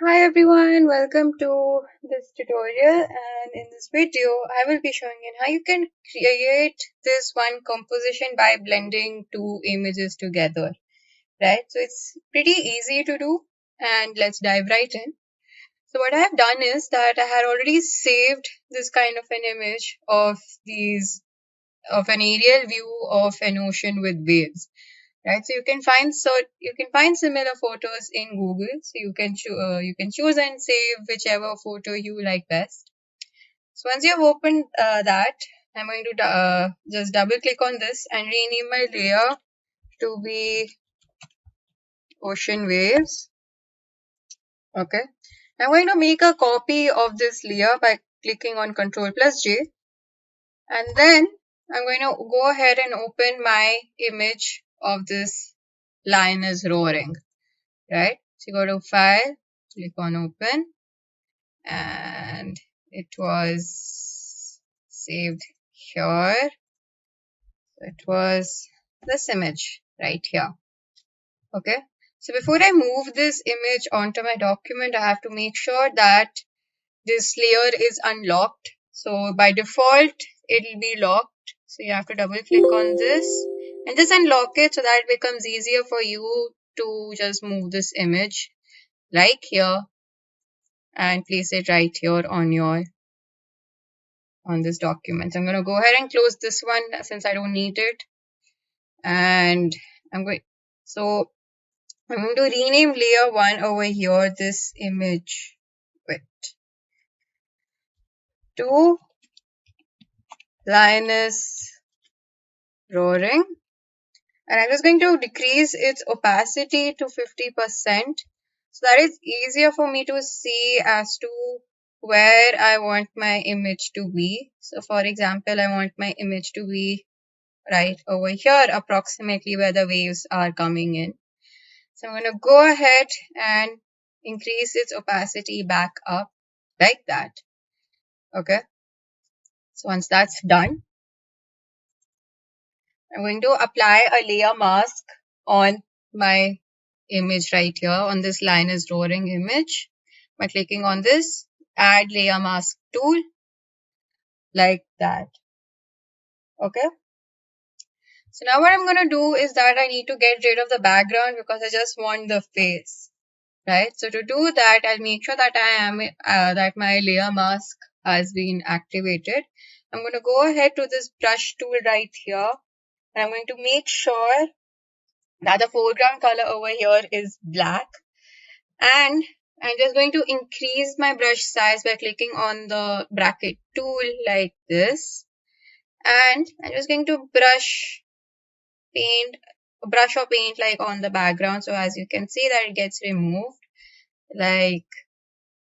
Hi everyone, welcome to this tutorial, and in this video I will be showing you how you can create this one composition by blending two images together, right? So it's pretty easy to do, and let's dive right in. So what I have done is that I had already saved this kind of an image of an aerial view of an ocean with waves, right? So you can find similar photos in Google. So you can choose and save whichever photo you like best. So once you have opened that, I'm going to just double click on this and rename my layer to be ocean waves. Okay. I'm going to make a copy of this layer by clicking on Ctrl plus J, and then I'm going to go ahead and open my image of this lion is roaring. Right? So you go to File, click on Open, and it was saved here. It was this image right here. Okay. So before I move this image onto my document, I have to make sure that this layer is unlocked. So by default, it'll be locked. So you have to double click on this and just unlock it so that it becomes easier for you to just move this image like here and place it right here on this document. So I'm going to go ahead and close this one since I don't need it. And I'm going to rename layer 1 over here, this image with to lioness roaring. And I'm just going to decrease its opacity to 50%. So that is easier for me to see as to where I want my image to be. So for example, I want my image to be right over here, approximately where the waves are coming in. So I'm going to go ahead and increase its opacity back up like that. Okay. So once that's done, I'm going to apply a layer mask on my image right here on this lion is roaring image by clicking on this add layer mask tool like that. Okay. So now what I'm going to do is that I need to get rid of the background because I just want the face. Right. So to do that, I'll make sure that that my layer mask has been activated. I'm going to go ahead to this brush tool right here, and I'm going to make sure that the foreground color over here is black, and I'm just going to increase my brush size by clicking on the bracket tool like this, and I'm just going to brush or paint like on the background. So as you can see that it gets removed like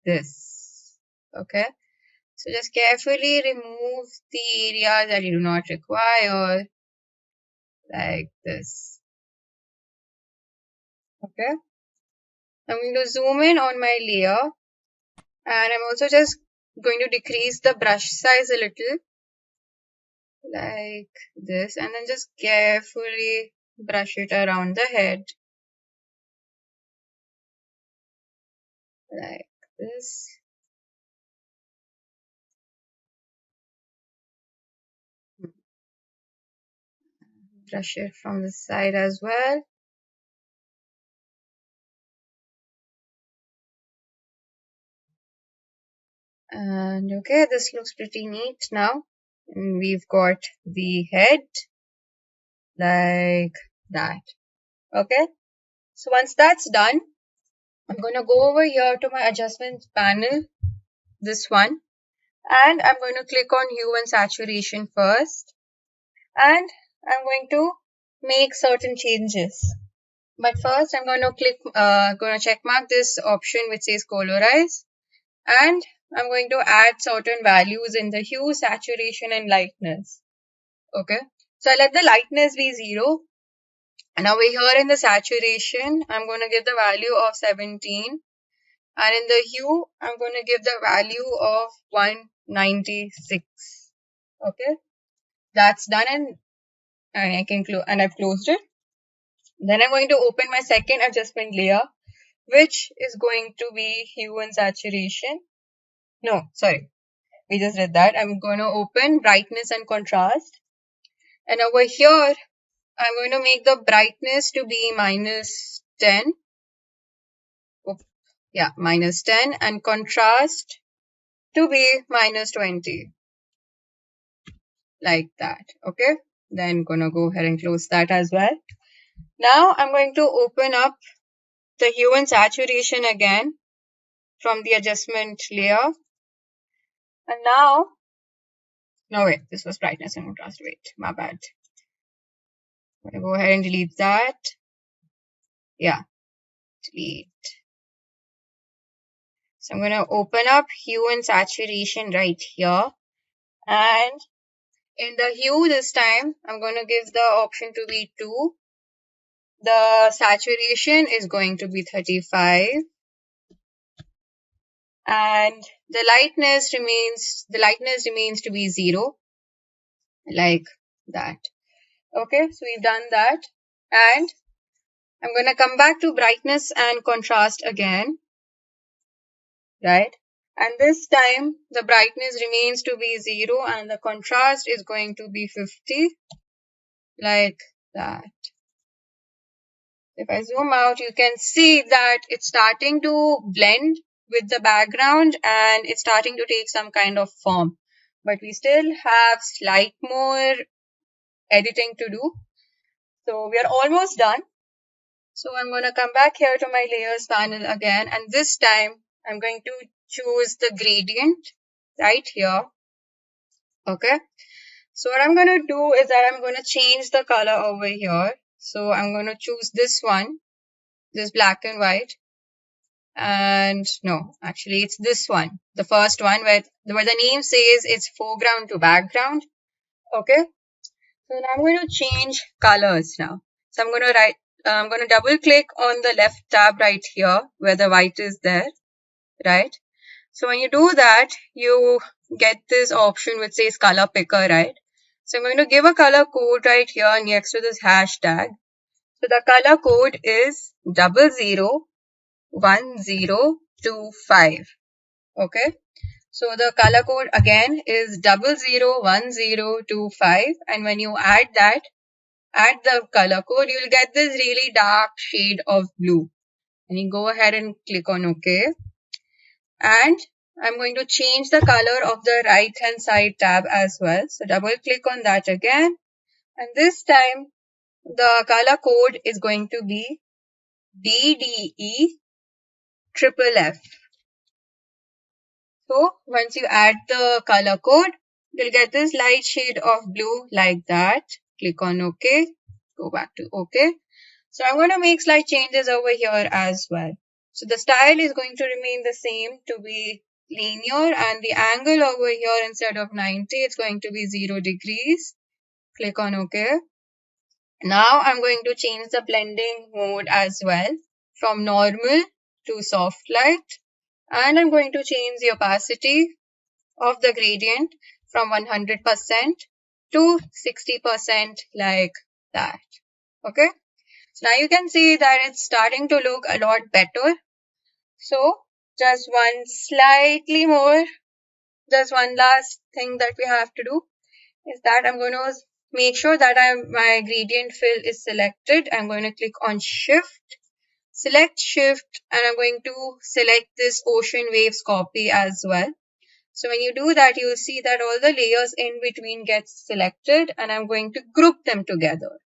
this. Okay. So just carefully remove the areas that you do not require like this. Okay. I'm going to zoom in on my layer, and I'm also just going to decrease the brush size a little like this, and then just carefully brush it around the head like this. Brush it from the side as well. And okay, this looks pretty neat now. And we've got the head like that. Okay. So once that's done, I'm going to go over here to my adjustments panel, this one, and I'm going to click on hue and saturation first, and I'm going to make certain changes. But first I'm going to check mark this option which says colorize, and I'm going to add certain values in the hue, saturation and lightness. Okay. So I let the lightness be 0. And over here in the saturation, I'm going to give the value of 17. And in the hue, I'm going to give the value of 196. Okay. That's done, and I can close, and I've closed it. Then I'm going to open my second adjustment layer, which is going to be hue and saturation. No, sorry, we just did that. I'm going to open brightness and contrast. And over here, I'm going to make the brightness to be -10. Oh, yeah, -10, and contrast to be -20, like that. Okay, then gonna go ahead and close that as well. Now I'm going to open up the hue and saturation again from the adjustment layer. And now, no wait, this was brightness and contrast. Wait, my bad. I'm gonna go ahead and delete that. Yeah, delete. So I'm gonna open up hue and saturation right here. And in the hue this time, I'm gonna give the option to be 2. The saturation is going to be 35. And the lightness remains to be 0, like that. Okay, so we've done that. And I'm going to come back to brightness and contrast again, right? And this time the brightness remains to be 0 and the contrast is going to be 50, like that. If I zoom out, you can see that it's starting to blend with the background and it's starting to take some kind of form. But we still have slight more editing to do. So we are almost done. So I'm going to come back here to my layers panel again, and this time I'm going to choose the gradient right here. Okay. So what I'm going to do is that I'm going to change the color over here. So I'm going to choose this one, this black and white. And no, actually it's this one, the first one where the name says it's foreground to background. Okay. So now I'm going to change colors now. So I'm going to double click on the left tab right here where the white is there, right? So when you do that, you get this option which says color picker, right? So I'm going to give a color code right here next to this hashtag. So the color code is 001025. Okay. So the color code again is 001025, and when you add the color code, you'll get this really dark shade of blue. And you go ahead and click on OK. And I'm going to change the color of the right hand side tab as well. So double click on that again. And this time the color code is going to be DDE So once you add the color code, you'll get this light shade of blue like that. Click on OK. Go back to OK. So I'm going to make slight changes over here as well. So the style is going to remain the same to be linear, and the angle over here, instead of 90, it's going to be 0 degrees. Click on OK. Now I'm going to change the blending mode as well from normal to soft light, and I'm going to change the opacity of the gradient from 100% to 60%, like that. Okay. So now you can see that it's starting to look a lot better. So just one last thing that we have to do is that I'm going to make sure that my gradient fill is selected. I'm going to click on select shift, and I'm going to select this ocean waves copy as well. So when you do that, you'll see that all the layers in between get selected, and I'm going to group them together,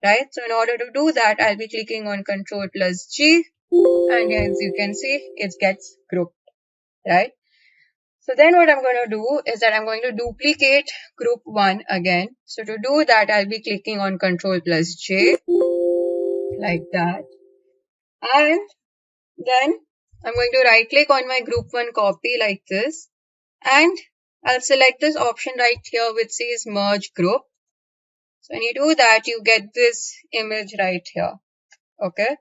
right? So in order to do that, I'll be clicking on Ctrl+G, and as you can see, it gets grouped, right? So then what I'm going to do is that I'm going to duplicate group 1 again. So to do that, I'll be clicking on Ctrl+J, like that. And then I'm going to right click on my group 1 copy like this. And I'll select this option right here which says merge group. So when you do that, you get this image right here. Okay.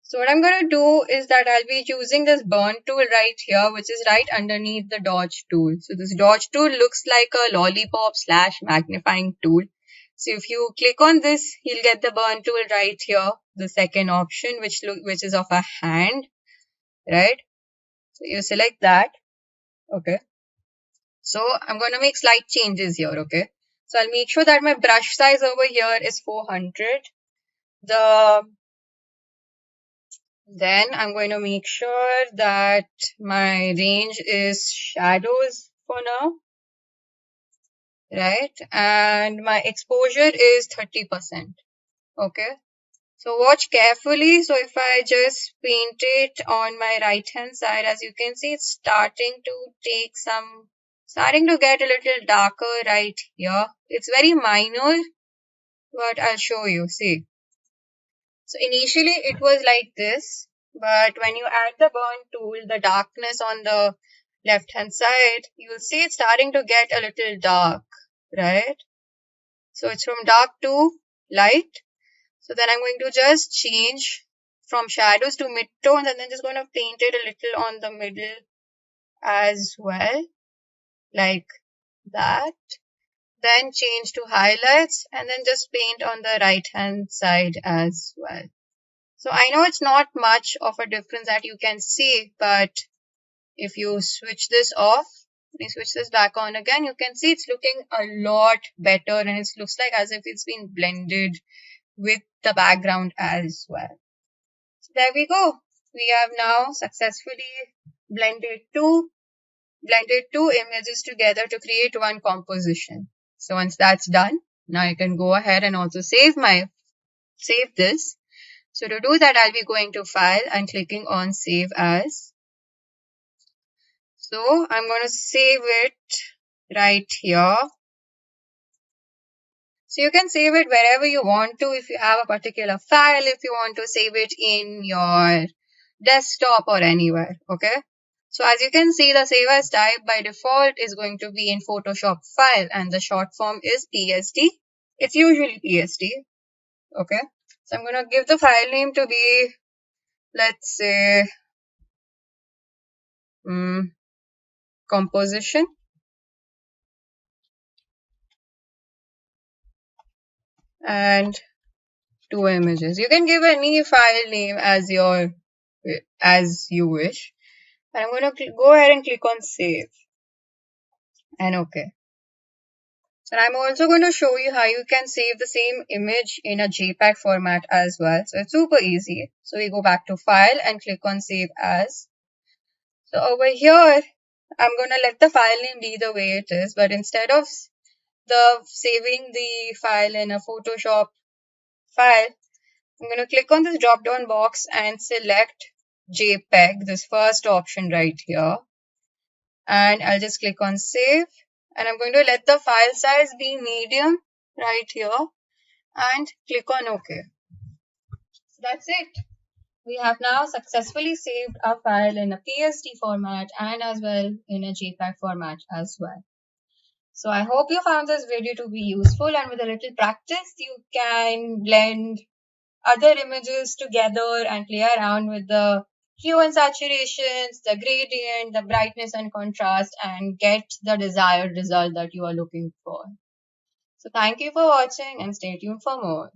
So what I'm going to do is that I'll be using this burn tool right here, which is right underneath the dodge tool. So this dodge tool looks like a lollipop / magnifying tool. So if you click on this, you'll get the burn tool right here, the second option, which is of a hand. right? So you select that. Okay. So I'm going to make slight changes here. Okay. So I'll make sure that my brush size over here is 400. Then I'm going to make sure that my range is shadows for now, right? And my exposure is 30%. Okay. So watch carefully. So if I just paint it on my right hand side, as you can see, it's starting to get a little darker right here. It's very minor, but I'll show you. See. So initially it was like this, but when you add the burn tool, the darkness on the left hand side, you'll see it's starting to get a little dark, right? So it's from dark to light. So then I'm going to just change from shadows to midtones and then just going to paint it a little on the middle as well, like that. Then change to highlights and then just paint on the right hand side as well. So I know it's not much of a difference that you can see, but if you switch this off, you switch this back on again, you can see it's looking a lot better and it looks like as if it's been blended with the background as well. So there we go. We have now successfully blended two images together to create one composition. So once that's done, now you can go ahead and also save this. So to do that, I'll be going to File and clicking on Save As. So I'm going to save it right here. So you can save it wherever you want to. If you have a particular file, if you want to save it in your desktop or anywhere, okay? So as you can see, the Save As type by default is going to be in Photoshop file and the short form is PSD. It's usually PSD, okay? So I'm going to give the file name to be, let's say, composition. And two images. You can give any file name as you wish. And I'm going to go ahead and click on save and OK. And I'm also going to show you how you can save the same image in a JPEG format as well. So it's super easy. So we go back to file and click on save as. So over here, I'm going to let the file name be the way it is. But instead of saving the file in a Photoshop file, I'm going to click on this drop down box and select JPEG, this first option right here. And I'll just click on save. And I'm going to let the file size be medium right here and click on OK. So that's it. We have now successfully saved our file in a PSD format and as well in a JPEG format as well. So I hope you found this video to be useful, and with a little practice, you can blend other images together and play around with the hue and saturations, the gradient, the brightness and contrast, and get the desired result that you are looking for. So thank you for watching and stay tuned for more.